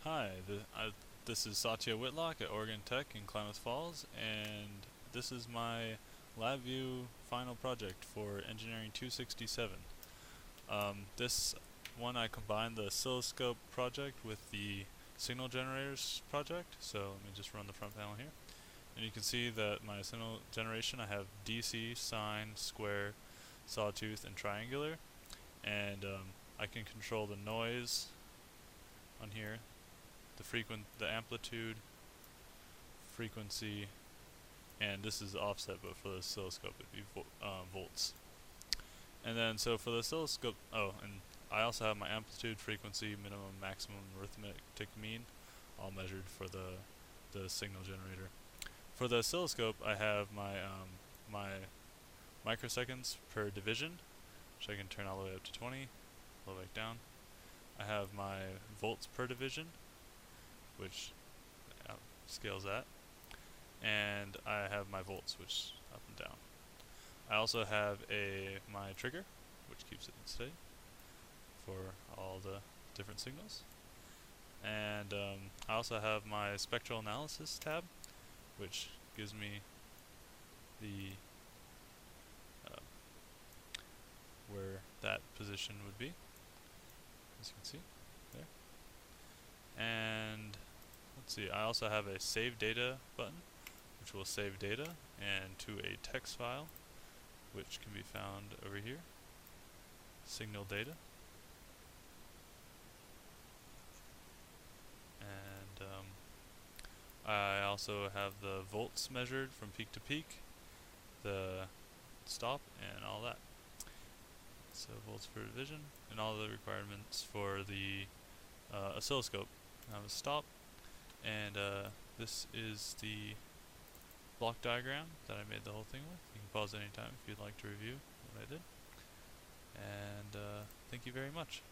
Hi, this is Satya Whitlock at Oregon Tech in Klamath Falls, and this is my LabVIEW final project for Engineering 267. This one I combined the oscilloscope project with the signal generators project, so let me just run the front panel here. And you can see that my signal generation, I have DC, sine, square, sawtooth, and triangular, and I can control the noise on here, the amplitude, frequency, and this is the offset, but for the oscilloscope it'd be volts. And then so for the oscilloscope, and I also have my amplitude, frequency, minimum, maximum, arithmetic mean, all measured for the signal generator. For the oscilloscope, I have my microseconds per division, which I can turn all the way up to 20, all the way back down. I have my volts per division, which scales that, and I have my volts, which up and down. I also have my trigger, which keeps it steady for all the different signals, and I also have my spectral analysis tab, which gives me the where that position would be, as you can see there. And let's see, I also have a save data button, which will save data and to a text file, which can be found over here, signal data. And I also have the volts measured from peak to peak, the stop, and all that. So volts per division, and all the requirements for the oscilloscope. I have a stop, and this is the block diagram that I made the whole thing with. You can pause anytime if you'd like to review what I did. And thank you very much.